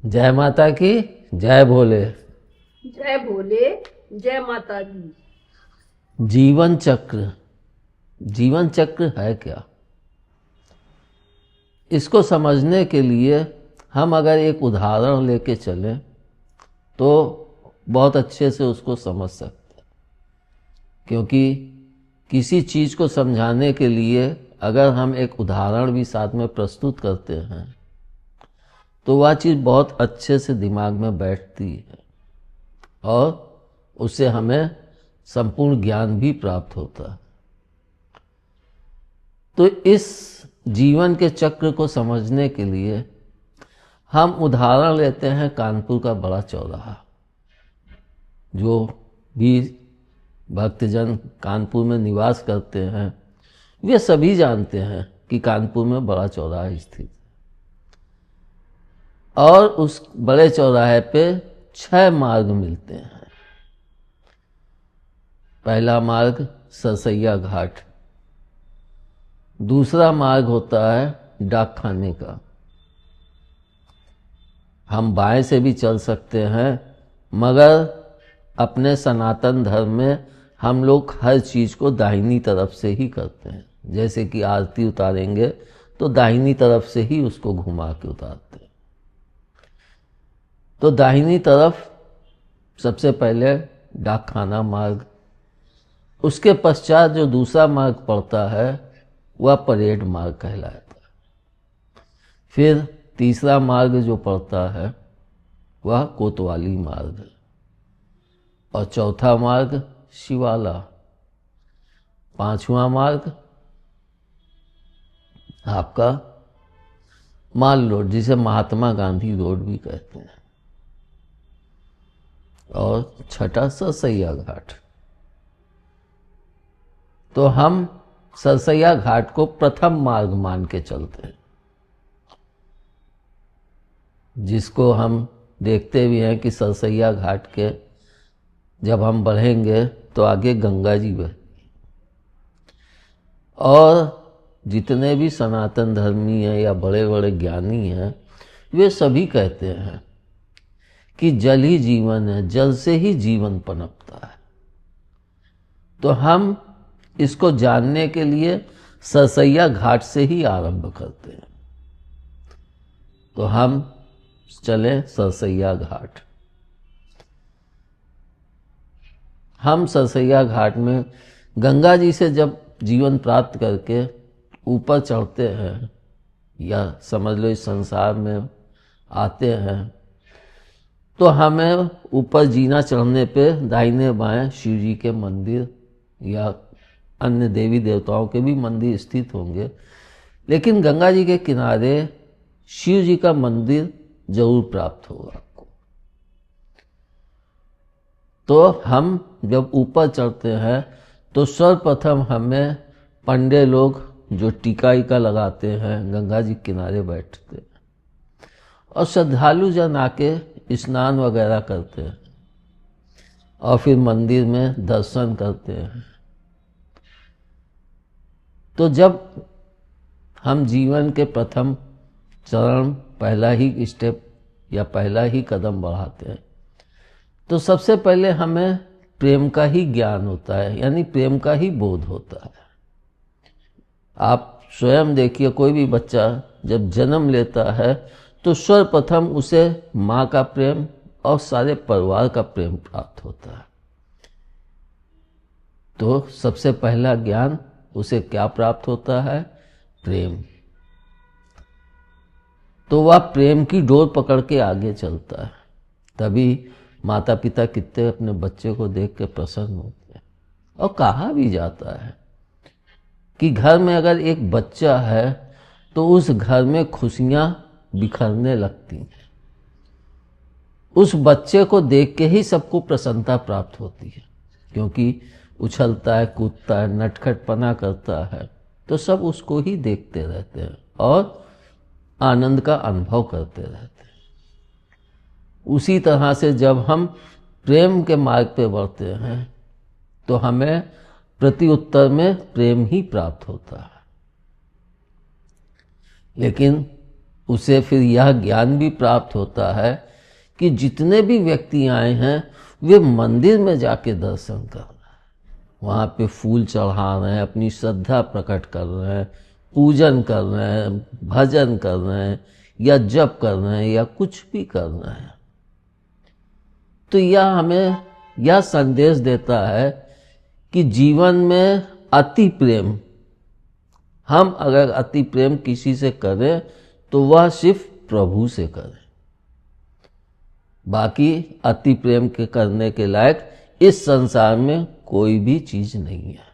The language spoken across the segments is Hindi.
जय माता की। जय भोले। जय भोले। जय माता दी। जीवन चक्र। जीवन चक्र है क्या? इसको समझने के लिए हम अगर एक उदाहरण लेके चलें तो बहुत अच्छे से उसको समझ सकते हैं। क्योंकि किसी चीज़ को समझाने के लिए अगर हम एक उदाहरण भी साथ में प्रस्तुत करते हैं तो वह चीज़ बहुत अच्छे से दिमाग में बैठती है और उससे हमें संपूर्ण ज्ञान भी प्राप्त होता है। तो इस जीवन के चक्र को समझने के लिए हम उदाहरण लेते हैं कानपुर का बड़ा चौराहा। जो भी भक्तजन कानपुर में निवास करते हैं वे सभी जानते हैं कि कानपुर में बड़ा चौराहा स्थित है और उस बड़े चौराहे पे 6 मार्ग मिलते हैं। पहला मार्ग सरसैया घाट, दूसरा मार्ग होता है डाक खाने का। हम बाएं से भी चल सकते हैं, मगर अपने सनातन धर्म में हम लोग हर चीज़ को दाहिनी तरफ से ही करते हैं। जैसे कि आरती उतारेंगे तो दाहिनी तरफ से ही उसको घुमा के उतारते हैं। तो दाहिनी तरफ सबसे पहले डाक खाना मार्ग, उसके पश्चात जो दूसरा मार्ग पड़ता है वह परेड मार्ग कहलाता है। फिर तीसरा मार्ग जो पड़ता है वह कोतवाली मार्ग है और चौथा मार्ग शिवाला। पांचवा मार्ग आपका माल रोड, जिसे महात्मा गांधी रोड भी कहते हैं, और छठा सरसैया घाट। तो हम सरसैया घाट को प्रथम मार्ग मान के चलते हैं, जिसको हम देखते भी हैं कि सरसैया घाट के जब हम बढ़ेंगे तो आगे गंगा जी बहती। और जितने भी सनातन धर्मी हैं या बड़े बड़े ज्ञानी हैं वे सभी कहते हैं कि जल ही जीवन है, जल से ही जीवन पनपता है। तो हम इसको जानने के लिए सरसैया घाट से ही आरंभ करते हैं। तो हम चलें सरसैया घाट। हम सरसैया घाट में गंगा जी से जब जीवन प्राप्त करके ऊपर चढ़ते हैं या समझ लो इस संसार में आते हैं, तो हमें ऊपर जीना चढ़ने पे दाहिने बाएं शिव जी के मंदिर या अन्य देवी देवताओं के भी मंदिर स्थित होंगे, लेकिन गंगा जी के किनारे शिव जी का मंदिर जरूर प्राप्त होगा आपको। तो हम जब ऊपर चढ़ते हैं तो सर्वप्रथम हमें पंडे लोग जो टीका ईका लगाते हैं गंगा जी किनारे बैठते हैं और श्रद्धालु जन आके स्नान वगैरह करते हैं और फिर मंदिर में दर्शन करते हैं। तो जब हम जीवन के प्रथम चरण, पहला ही स्टेप या पहला ही कदम बढ़ाते हैं तो सबसे पहले हमें प्रेम का ही ज्ञान होता है, यानी प्रेम का ही बोध होता है। आप स्वयं देखिए, कोई भी बच्चा जब जन्म लेता है तो सर्वप्रथम उसे माँ का प्रेम और सारे परिवार का प्रेम प्राप्त होता है। तो सबसे पहला ज्ञान उसे क्या प्राप्त होता है? प्रेम। तो वह प्रेम की डोर पकड़ के आगे चलता है। तभी माता पिता कितने अपने बच्चे को देख के प्रसन्न होते हैं। और कहा भी जाता है कि घर में अगर एक बच्चा है तो उस घर में खुशियां बिखरने लगती हैं। उस बच्चे को देख के ही सबको प्रसन्नता प्राप्त होती है, क्योंकि उछलता है, कूदता है, नटखटपना करता है, तो सब उसको ही देखते रहते हैं और आनंद का अनुभव करते रहते हैं। उसी तरह से जब हम प्रेम के मार्ग पे बढ़ते हैं तो हमें प्रति उत्तर में प्रेम ही प्राप्त होता है। लेकिन उसे फिर यह ज्ञान भी प्राप्त होता है कि जितने भी व्यक्ति आए हैं वे मंदिर में जाके दर्शन कर रहे हैं, वहाँ पे फूल चढ़ा रहे हैं, अपनी श्रद्धा प्रकट कर रहे हैं, पूजन कर रहे हैं, भजन कर रहे हैं या जप कर रहे हैं या कुछ भी कर रहे हैं। तो यह हमें यह संदेश देता है कि जीवन में अति प्रेम, हम अगर अति प्रेम किसी से करें तो वह सिर्फ प्रभु से करें, बाकी अति प्रेम के करने के लायक इस संसार में कोई भी चीज नहीं है।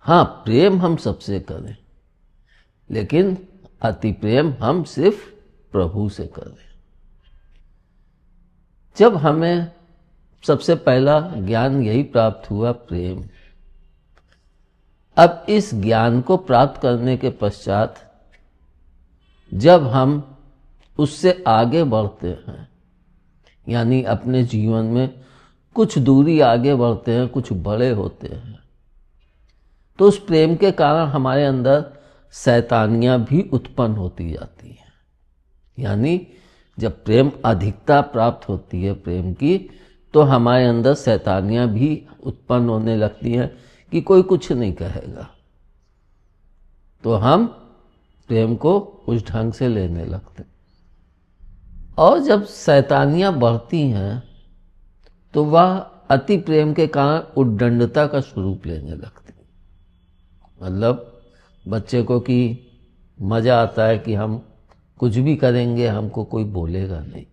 हाँ, प्रेम हम सबसे करें, लेकिन अति प्रेम हम सिर्फ प्रभु से करें। जब हमें सबसे पहला ज्ञान यही प्राप्त हुआ, प्रेम। अब इस ज्ञान को प्राप्त करने के पश्चात जब हम उससे आगे बढ़ते हैं, यानी अपने जीवन में कुछ दूरी आगे बढ़ते हैं, कुछ बड़े होते हैं, तो उस प्रेम के कारण हमारे अंदर शैतानियां भी उत्पन्न होती जाती हैं। यानी जब प्रेम अधिकता प्राप्त होती है प्रेम की, तो हमारे अंदर शैतानियां भी उत्पन्न होने लगती हैं कि कोई कुछ नहीं कहेगा, तो हम प्रेम को उस ढंग से लेने लगते। और जब शैतानियां बढ़ती हैं तो वह अति प्रेम के कारण उद्दंडता का स्वरूप लेने लगती। मतलब बच्चे को कि मजा आता है कि हम कुछ भी करेंगे, हमको कोई बोलेगा नहीं।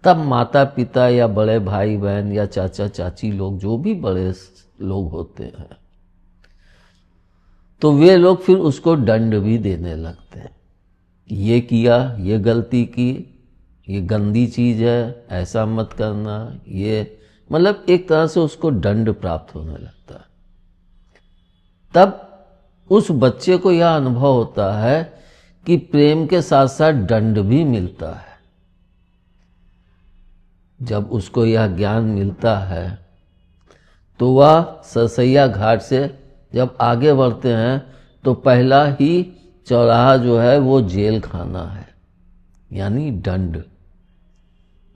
तब माता पिता या बड़े भाई बहन या चाचा चाची लोग, जो भी बड़े लोग होते हैं, तो वे लोग फिर उसको दंड भी देने लगते हैं। ये किया, ये गलती की, ये गंदी चीज है, ऐसा मत करना, ये मतलब एक तरह से उसको दंड प्राप्त होने लगता है। तब उस बच्चे को यह अनुभव होता है कि प्रेम के साथ साथ दंड भी मिलता है। जब उसको यह ज्ञान मिलता है तो वह सरसैया घाट से जब आगे बढ़ते हैं तो पहला ही चौराहा जो है वो जेल खाना है, यानी दंड।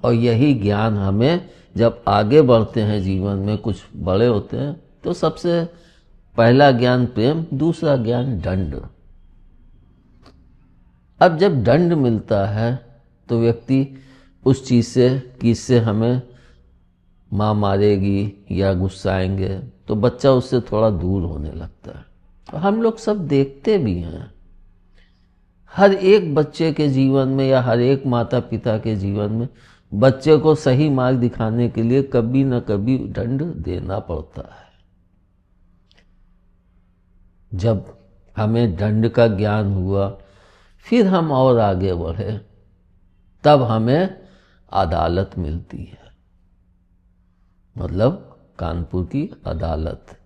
और यही ज्ञान हमें जब आगे बढ़ते हैं जीवन में, कुछ बड़े होते हैं, तो सबसे पहला ज्ञान प्रेम, दूसरा ज्ञान दंड। अब जब दंड मिलता है तो व्यक्ति उस चीज से कि इससे हमें माँ मारेगी या गुस्साएंगे, तो बच्चा उससे थोड़ा दूर होने लगता है। और हम लोग सब देखते भी हैं, हर एक बच्चे के जीवन में या हर एक माता पिता के जीवन में बच्चे को सही मार्ग दिखाने के लिए कभी न कभी दंड देना पड़ता है। जब हमें दंड का ज्ञान हुआ, फिर हम और आगे बढ़े, तब हमें अदालत मिलती है, मतलब कानपुर की अदालत।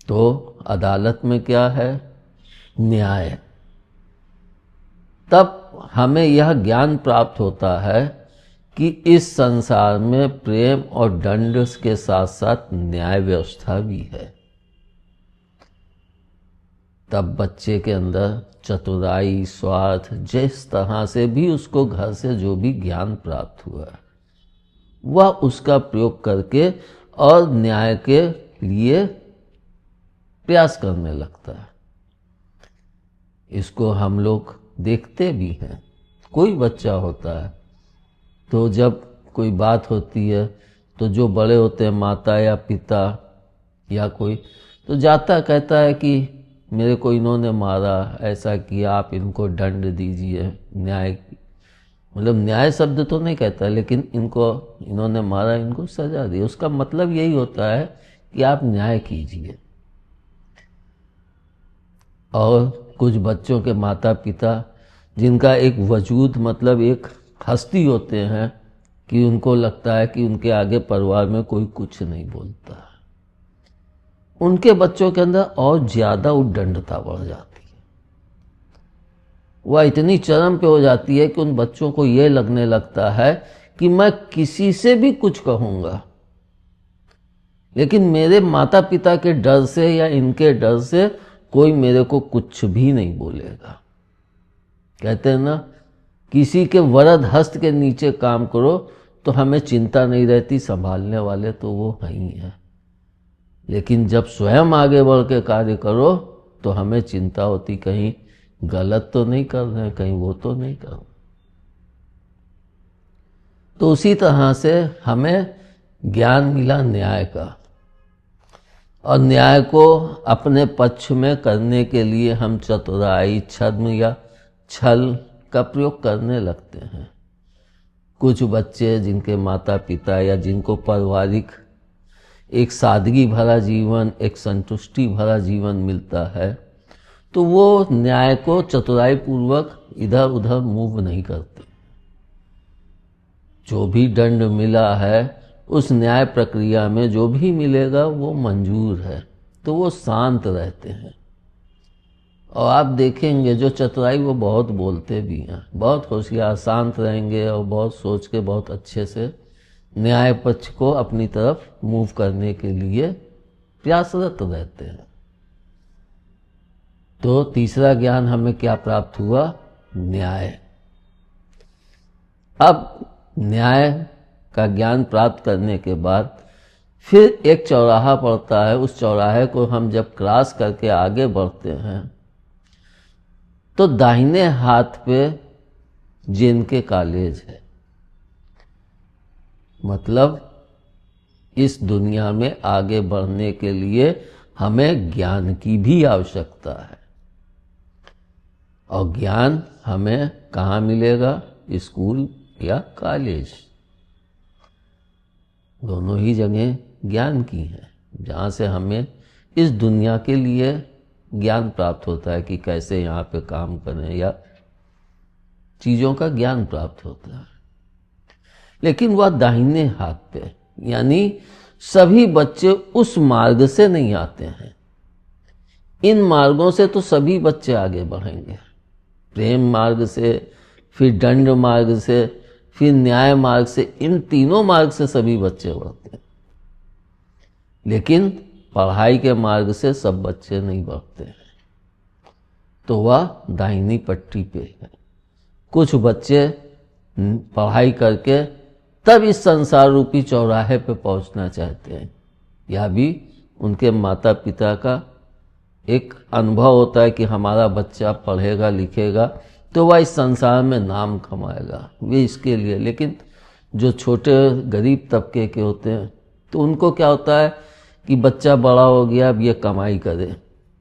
तो अदालत में क्या है? न्याय। तब हमें यह ज्ञान प्राप्त होता है कि इस संसार में प्रेम और दंड के साथ साथ न्याय व्यवस्था भी है। तब बच्चे के अंदर चतुराई, स्वार्थ, जिस तरह से भी उसको घर से जो भी ज्ञान प्राप्त हुआ वह उसका प्रयोग करके और न्याय के लिए प्रयास करने लगता है। इसको हम लोग देखते भी हैं। कोई बच्चा होता है तो जब कोई बात होती है तो जो बड़े होते हैं, माता या पिता या कोई, तो जाता कहता है कि मेरे को इन्होंने मारा, ऐसा किया, आप इनको दंड दीजिए, न्याय, मतलब न्याय शब्द तो नहीं कहता, लेकिन इन्होंने मारा, इनको सजा दी। उसका मतलब यही होता है कि आप न्याय कीजिए। और कुछ बच्चों के माता पिता जिनका एक वजूद, मतलब एक हस्ती होते हैं, कि उनको लगता है कि उनके आगे परिवार में कोई कुछ नहीं बोलता, उनके बच्चों के अंदर और ज्यादा उद्दंडता बढ़ जाती है। वह इतनी चरम पे हो जाती है कि उन बच्चों को यह लगने लगता है कि मैं किसी से भी कुछ कहूंगा, लेकिन मेरे माता पिता के डर से या इनके डर से कोई मेरे को कुछ भी नहीं बोलेगा। कहते हैं ना, किसी के वरद हस्त के नीचे काम करो तो हमें चिंता नहीं रहती, संभालने वाले तो वो ही हैं। लेकिन जब स्वयं आगे बढ़ के कार्य करो तो हमें चिंता होती, कहीं गलत तो नहीं कर रहे हैं, कहीं वो तो नहीं कर रहे। तो उसी तरह से हमें ज्ञान मिला न्याय का, और न्याय को अपने पक्ष में करने के लिए हम चतुराई, छद्म या छल का प्रयोग करने लगते हैं। कुछ बच्चे जिनके माता पिता या जिनको पारिवारिक एक सादगी भरा जीवन, एक संतुष्टि भरा जीवन मिलता है, तो वो न्याय को चतुराई पूर्वक इधर उधर मूव नहीं करते। जो भी दंड मिला है उस न्याय प्रक्रिया में जो भी मिलेगा वो मंजूर है, तो वो शांत रहते हैं। और आप देखेंगे जो चतुराई वो बहुत बोलते भी हैं, बहुत होशियार, शांत रहेंगे और बहुत सोच के बहुत अच्छे से न्याय पक्ष को अपनी तरफ मूव करने के लिए प्रयासरत रहते हैं। तो तीसरा ज्ञान हमें क्या प्राप्त हुआ? न्याय। अब न्याय का ज्ञान प्राप्त करने के बाद फिर एक चौराहा पड़ता है। उस चौराहे को हम जब क्रॉस करके आगे बढ़ते हैं तो दाहिने हाथ पे जिनके कॉलेज है, मतलब इस दुनिया में आगे बढ़ने के लिए हमें ज्ञान की भी आवश्यकता है। और ज्ञान हमें कहाँ मिलेगा? स्कूल या कॉलेज, दोनों ही जगह ज्ञान की है, जहाँ से हमें इस दुनिया के लिए ज्ञान प्राप्त होता है कि कैसे यहाँ पे काम करें, या चीज़ों का ज्ञान प्राप्त होता है। लेकिन वह दाहिने हाथ पे, यानी सभी बच्चे उस मार्ग से नहीं आते हैं। इन मार्गों से तो सभी बच्चे आगे बढ़ेंगे, प्रेम मार्ग से, फिर दंड मार्ग से, फिर न्याय मार्ग से, इन तीनों मार्ग से सभी बच्चे बढ़ते हैं। लेकिन पढ़ाई के मार्ग से सब बच्चे नहीं बढ़ते हैं, तो वह दाहिनी पट्टी पे है। कुछ बच्चे पढ़ाई करके तब इस संसार रूपी चौराहे पे पहुंचना चाहते हैं। यह भी उनके माता पिता का एक अनुभव होता है कि हमारा बच्चा पढ़ेगा लिखेगा तो वह इस संसार में नाम कमाएगा, वे इसके लिए। लेकिन जो छोटे गरीब तबके के होते हैं तो उनको क्या होता है कि बच्चा बड़ा हो गया, अब ये कमाई करे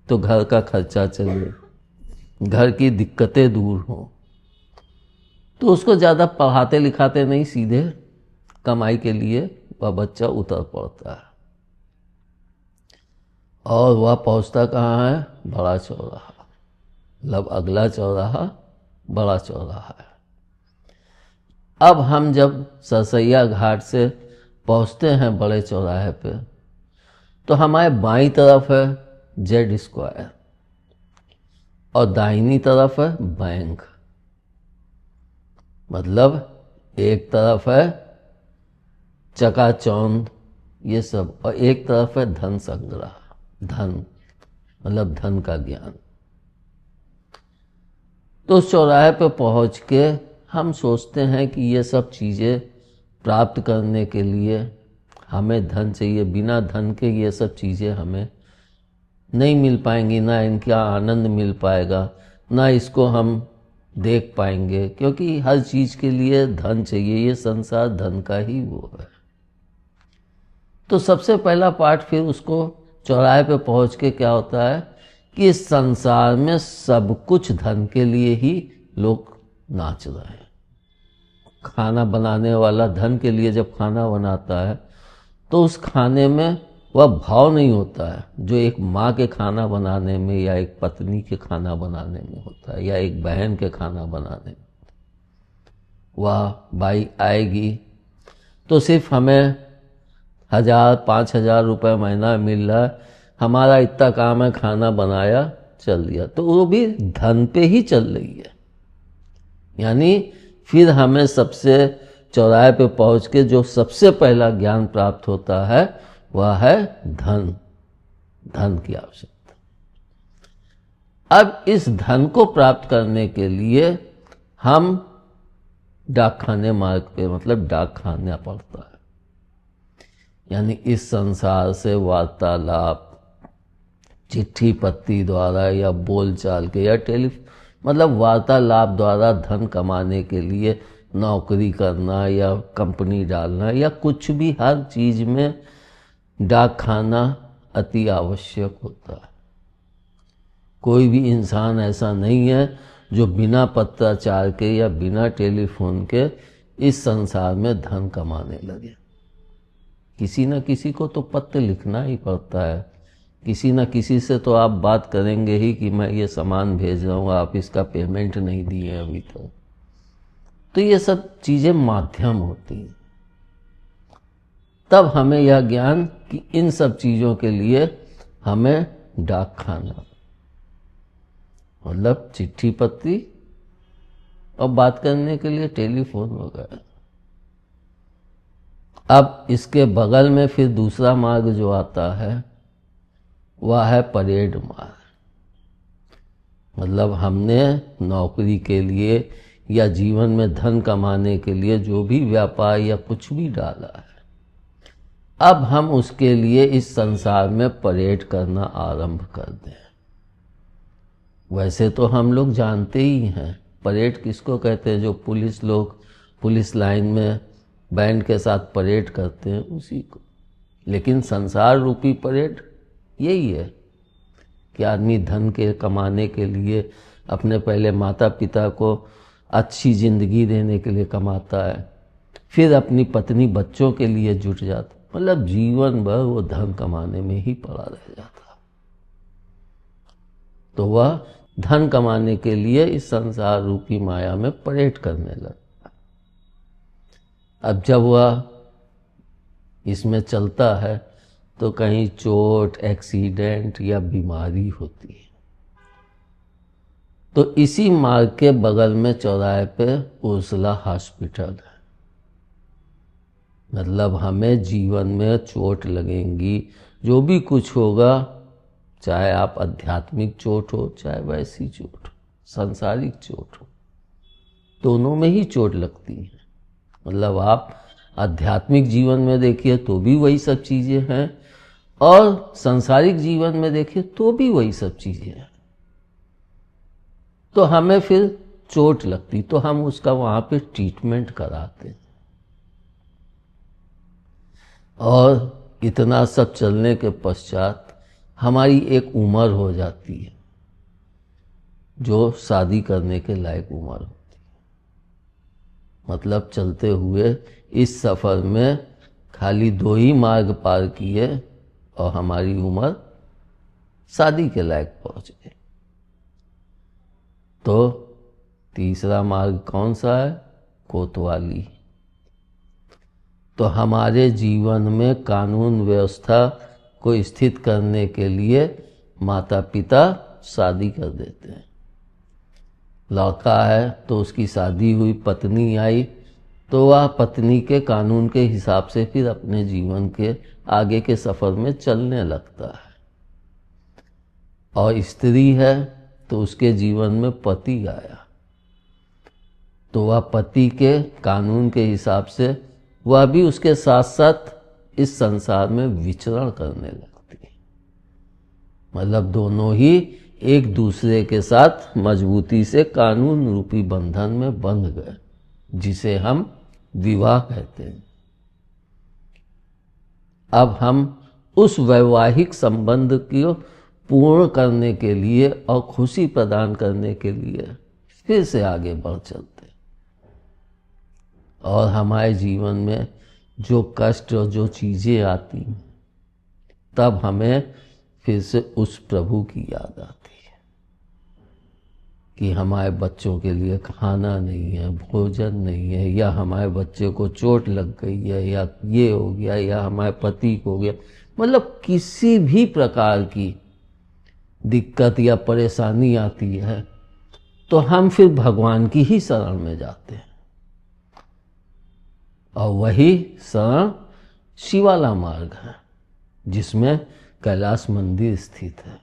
तो घर का खर्चा चले, घर की दिक्कतें दूर हों, तो उसको ज़्यादा पढ़ाते लिखाते नहीं, सीधे कमाई के लिए वह बच्चा उतर पड़ता है। और वह पहुंचता कहाँ है? बड़ा चौराहा, मतलब अगला चौराहा बड़ा चौराहा है। अब हम जब सरसैया घाट से पहुंचते हैं बड़े चौराहे पे, तो हमारे बाईं तरफ है जेड स्क्वायर और दाहिनी तरफ है बैंक, मतलब एक तरफ है चकाचौंध ये सब, और एक तरफ है धन संग्रह, धन मतलब धन का ज्ञान। तो उस चौराहे पे पहुंच के हम सोचते हैं कि ये सब चीज़ें प्राप्त करने के लिए हमें धन चाहिए, बिना धन के ये सब चीज़ें हमें नहीं मिल पाएंगी, ना इनका आनंद मिल पाएगा, ना इसको हम देख पाएंगे, क्योंकि हर चीज़ के लिए धन चाहिए। ये संसार धन का ही वो है। तो सबसे पहला पार्ट फिर उसको चौराहे पे पहुंच के क्या होता है कि इस संसार में सब कुछ धन के लिए ही लोग नाच रहे हैं। खाना बनाने वाला धन के लिए जब खाना बनाता है तो उस खाने में वह भाव नहीं होता है जो एक माँ के खाना बनाने में, या एक पत्नी के खाना बनाने में होता है, या एक बहन के खाना बनाने में। वह बाई आएगी तो सिर्फ हमें 1000-5000 रुपये महीना मिल रहा है, हमारा इतना काम है, खाना बनाया चल दिया, तो वो भी धन पे ही चल रही है। यानी फिर हमें सबसे चौराहे पे पहुंच के जो सबसे पहला ज्ञान प्राप्त होता है वह है धन, धन की आवश्यकता। अब इस धन को प्राप्त करने के लिए हम डाकखाने मार्ग पे, मतलब डाक खाना पड़ता है। यानी इस संसार से वार्तालाप, चिट्ठी पत्री द्वारा या बोलचाल के या मतलब वार्तालाप द्वारा धन कमाने के लिए नौकरी करना या कंपनी डालना या कुछ भी, हर चीज में डाक खाना अति आवश्यक होता है। कोई भी इंसान ऐसा नहीं है जो बिना पत्राचार के या बिना टेलीफोन के इस संसार में धन कमाने लगे। किसी न किसी को तो पत्र लिखना ही पड़ता है, किसी न किसी से तो आप बात करेंगे ही कि मैं ये सामान भेज रहा हूँ, आप इसका पेमेंट नहीं दिए अभी तक। तो ये सब चीजें माध्यम होती हैं। तब हमें यह ज्ञान कि इन सब चीजों के लिए हमें डाक खाना, मतलब चिट्ठी पत्री और बात करने के लिए टेलीफोन वगैरह। अब इसके बगल में फिर दूसरा मार्ग जो आता है वह है परेड मार्ग। मतलब हमने नौकरी के लिए या जीवन में धन कमाने के लिए जो भी व्यापार या कुछ भी डाला है, अब हम उसके लिए इस संसार में परेड करना आरंभ कर दें। वैसे तो हम लोग जानते ही हैं परेड किसको कहते हैं, जो पुलिस लोग पुलिस लाइन में बैंड के साथ परेड करते हैं उसी को। लेकिन संसार रूपी परेड यही है कि आदमी धन के कमाने के लिए, अपने पहले माता पिता को अच्छी जिंदगी देने के लिए कमाता है, फिर अपनी पत्नी बच्चों के लिए जुट जाता, मतलब जीवन भर वो धन कमाने में ही पड़ा रह जाता। तो वह धन कमाने के लिए इस संसार रूपी माया में परेड करने लगता। अब जब वह इसमें चलता है तो कहीं चोट, एक्सीडेंट या बीमारी होती है। तो इसी मार्ग के बगल में चौराहे पे उर्सुला हॉस्पिटल है। मतलब हमें जीवन में चोट लगेंगी, जो भी कुछ होगा, चाहे आप आध्यात्मिक चोट हो चाहे वैसी चोट हो, सांसारिक चोट हो, दोनों में ही चोट लगती है। मतलब आप आध्यात्मिक जीवन में देखिए तो भी वही सब चीजें हैं, और सांसारिक जीवन में देखिए तो भी वही सब चीजें हैं। तो हमें फिर चोट लगती तो हम उसका वहां पे ट्रीटमेंट कराते। और इतना सब चलने के पश्चात हमारी एक उम्र हो जाती है जो शादी करने के लायक उम्र होती है। मतलब चलते हुए इस सफर में खाली 2 ही मार्ग पार किए और हमारी उम्र शादी के लायक पहुंच गई। तो तीसरा मार्ग कौन सा है? कोतवाली। तो हमारे जीवन में कानून व्यवस्था को स्थित करने के लिए माता पिता शादी कर देते हैं। लड़का है तो उसकी शादी हुई, पत्नी आई तो वह पत्नी के कानून के हिसाब से फिर अपने जीवन के आगे के सफर में चलने लगता है। और स्त्री है तो उसके जीवन में पति आया तो वह पति के कानून के हिसाब से वह भी उसके साथ साथ इस संसार में विचरण करने लगती है। मतलब दोनों ही एक दूसरे के साथ मजबूती से कानून रूपी बंधन में बंध गए, जिसे हम विवाह कहते हैं। अब हम उस वैवाहिक संबंध को पूर्ण करने के लिए और खुशी प्रदान करने के लिए फिर से आगे बढ़ चलते, और हमारे जीवन में जो कष्ट और जो चीजें आती तब हमें फिर से उस प्रभु की याद आती है कि हमारे बच्चों के लिए खाना नहीं है, भोजन नहीं है, या हमारे बच्चे को चोट लग गई है, या ये हो गया, या हमारे पति को हो गया। मतलब किसी भी प्रकार की दिक्कत या परेशानी आती है तो हम फिर भगवान की ही शरण में जाते हैं, और वही शरण शिवाला मार्ग है जिसमें कैलाश मंदिर स्थित है।